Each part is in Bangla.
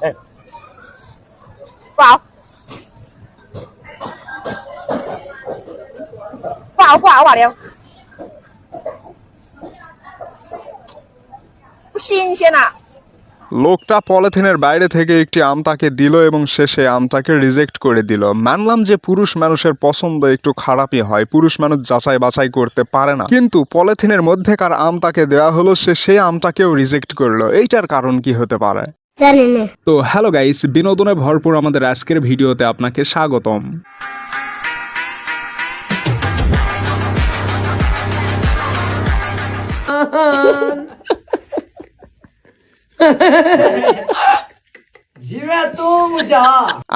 不好吧了，不新鲜啊！ লোকটা পলিথিনের বাইরে থেকে একটি আম তাকে দিল এবং শেষে আমটাকে রিজেক্ট করে দিল। মানলাম যে পুরুষ মানুষের পছন্দ একটু খারাপই হয়, পুরুষ মানুষ যাচাই বাছাই করতে পারে না, কিন্তু পলিথিনের মধ্যেকার আম তাকে দেওয়া হলো, সে সেই আমটাকেও রিজেক্ট করলো। এইটার কারণ কি হতে পারে? তো হ্যালো গাইস, বিনোদনে ভরপুর আমাদের আজকের ভিডিওতে আপনাকে স্বাগতম।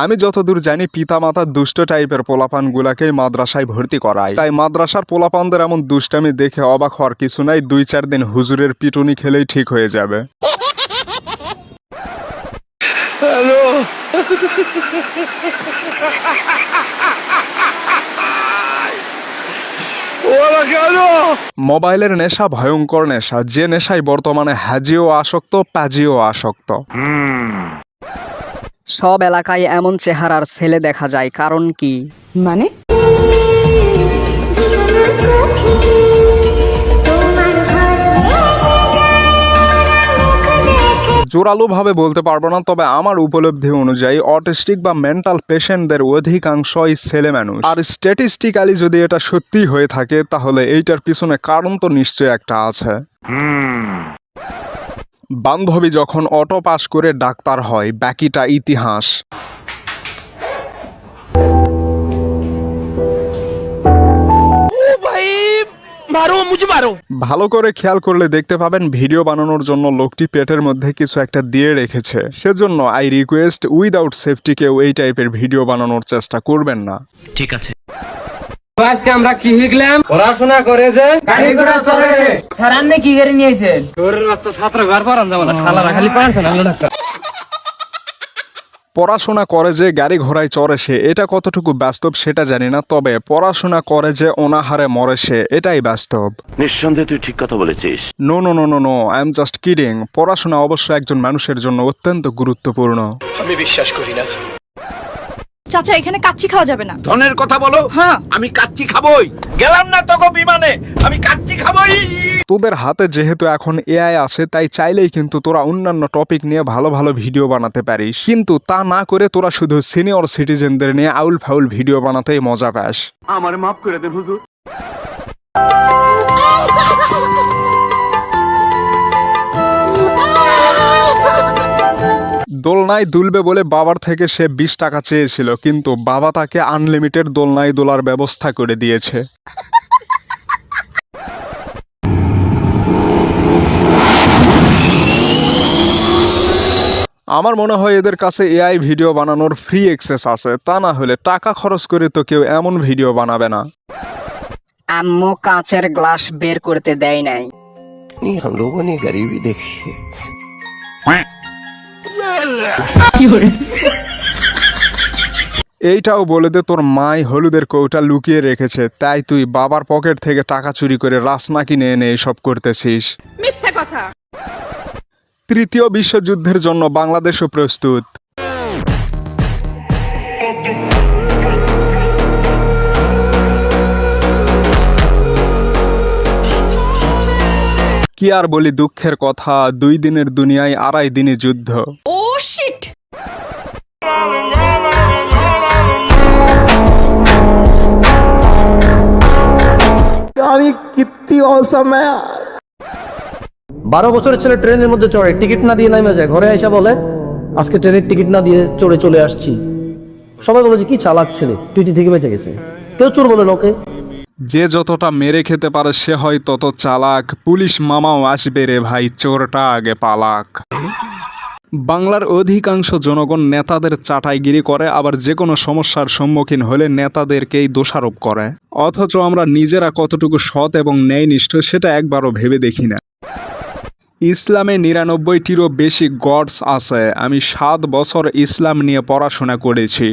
আমি যতদূর জানি পিতামাতা দুষ্ট টাইপের পোলাপান গুলাকেই মাদ্রাসায় ভর্তি করায়, তাই মাদ্রাসার পোলাপানদের এমন দুষ্টামি দেখে অবাক হওয়ার কিছু নাই। 2-4 দিন হুজুরের পিটুনি খেলেই ঠিক হয়ে যাবে। মোবাইলের নেশা ভয়ঙ্কর নেশা, যে নেশায় বর্তমানে হাজিও আসক্ত, পাজিও আসক্ত। সব এলাকায় এমন চেহারার ছেলে দেখা যায়, কারণ কি? মানে জোরালোভাবে বলতে পারবো না, তবে আমার উপলব্ধি অনুযায়ী অটিস্টিক বা মেন্টাল পেশেন্টদের অধিকাংশই ছেলে মানুষ। আর স্ট্যাটিস্টিক্যালি যদি এটা সত্যি হয়ে থাকে, তাহলে এইটার পিছনে কারণ তো নিশ্চয়ই একটা আছে। বান্ধবী যখন অটো পাস করে ডাক্তার হয়, বাকিটা ইতিহাস। ভালো করে খেয়াল করলে দেখতে পাবেন ভিডিও বানানোর জন্য লোকটি পেটের মধ্যে কিছু একটা দিয়ে রেখেছে। সেজন্য আই রিকোয়েস্ট উইদাউট সেফটি কেউ এই টাইপের ভিডিও বানানোর চেষ্টা করবেন না। ঠিক আছে। আজকে আমরা কি শিখলাম? পড়াশোনা করে যে গাড়ি ঘোড়া চলে। স্যার আপনি কি করে নিয়েছেন? তোর বাচ্চা ছাত্র ঘর পড়ান যাবো না, খালারা খালি পড়াচ্ছে না। পড়াশোনা করে যে গাড়ি ঘোড়ায় চড়ে সে, এটা কতটুকু বাস্তব সেটা জানি না, তবে পড়াশোনা করে যে অনাহারে মরে সে, এটাই বাস্তব। নিঃসন্দেহে তুই ঠিক কথা বলেছিস। No no no no no, I am just kidding. পড়াশোনা অবশ্য একজন মানুষের জন্য অত্যন্ত গুরুত্বপূর্ণ। আমি বিশ্বাস করি না। চাচা এখানে কাচ্চি খাওয়া যাবে না। ধনের কথা বলো। হ্যাঁ আমি কাচ্চি খাবই, গেলাম না তোকে বিমানে, আমি কাচ্চি খাবই। তোদের হাতে যেহেতু এখন এআই আছে, তাই চাইলেই কিন্তু তোরা অন্যান্য টপিক নিয়ে ভালো ভালো ভিডিও বানাতে পারিস, কিন্তু তা না করে তোরা শুধু সিনিয়র সিটিজেনদের নিয়ে আউল ফাউল ভিডিও বানাতেই মজা পাস। আমার মাফ করে দেন হুজুর। দোলনায় দুলবে বলে বাবার থেকে সে 20 টাকা চেয়েছিল, কিন্তু বাবা তাকে আনলিমিটেড দোলনায় দোলার ব্যবস্থা করে দিয়েছে। আমার মনে হয় এদের কাছে এআই ভিডিও বানানোর ফ্রি অ্যাক্সেস আছে, তা না হলে টাকা খরচ করে তো কেউ এমন ভিডিও বানাবে না। আম্মু কাঁচের গ্লাস বের করতে দেয় নাই। हम लोगों ने गरीबी देखी है। এইটাও বলে দে তোর মাই হলুদের কৌটা লুকিয়ে রেখেছে, তাই তুই বাবার পকেট থেকে টাকা চুরি করে রাসনা কিনে এনে এসব করতেছিস। মিথ্যা কথা। তৃতীয় বিশ্বযুদ্ধের জন্য বাংলাদেশও প্রস্তুত। কি আর বলি দুঃখের কথা, 2 দিনের দুনিয়ায় 2.5 দিনে যুদ্ধ। ও শিট। कितनी औसम है यार। 12 বছরের ছেলে ট্রেনের মধ্যে চড়ে, টিকিট না দিয়ে নামে যায়, ঘরে এসে বলে আজকে ট্রেনের টিকিট না দিয়ে চলে আসছি। সবাই বলে যে কি চালাক ছেলে, টিটি থেকে বেঁচে গেছে। কেউ চোর বলে লোকে। যে যতটা মেরে খেতে পারে সে হয় তত চালাক। পুলিশ মামাও আসবে রে ভাই, চোরটা আগে পালাক। বাংলার অধিকাংশ জনগণ নেতাদের চাটাইগিরি করে, আবার যে কোনো সমস্যার সম্মুখীন হলে নেতাদেরকেই দোষারোপ করে, অথচ আমরা নিজেরা কতটুকু সৎ এবং ন্যায়নিষ্ঠ সেটা একবারও ভেবে দেখি না। ইসলামে 99টিরও বেশি গডস আছে। আমি 7 বছর ইসলাম নিয়ে পড়াশোনা করেছি।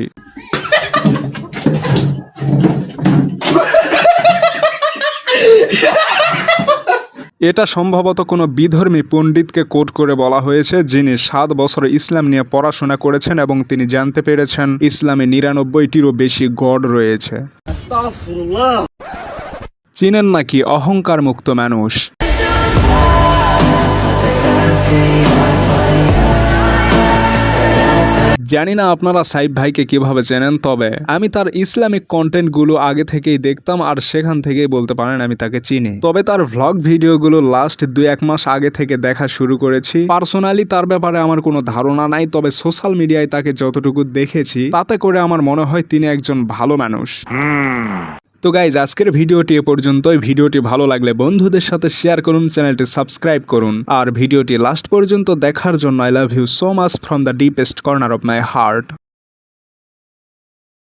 এটা সম্ভবত কোনো বিধর্মী পণ্ডিতকে কোট করে বলা হয়েছে, যিনি 7 বছর ইসলাম নিয়ে পড়াশোনা করেছেন এবং তিনি জানতে পেরেছেন ইসলামে 99টিরও বেশি গড রয়েছে। চিনেন নাকি অহংকার মুক্ত মানুষ? জানি না আপনারা সাইফ ভাইকে কিভাবে চেনেন, তবে আমি তার ইসলামিক কন্টেন্টগুলো আগে থেকেই দেখতাম আর সেখান থেকেই বলতে পারেন আমি তাকে চিনি। তবে তার ভ্লগ ভিডিওগুলো লাস্ট 2-1 মাস আগে থেকে দেখা শুরু করেছি। পার্সোনালি তার ব্যাপারে আমার কোনো ধারণা নাই, তবে সোশ্যাল মিডিয়ায় তাকে যতটুকু দেখেছি তাতে করে আমার মনে হয় তিনি একজন ভালো মানুষ। তো গাইজ, আজকের ভিডিওটি এ পর্যন্তই। ভিডিওটি ভালো লাগলে বন্ধুদের সাথে শেয়ার করুন, চ্যানেলটি সাবস্ক্রাইব করুন, আর ভিডিওটি লাস্ট পর্যন্ত দেখার জন্য I love you so much from the deepest corner of my heart.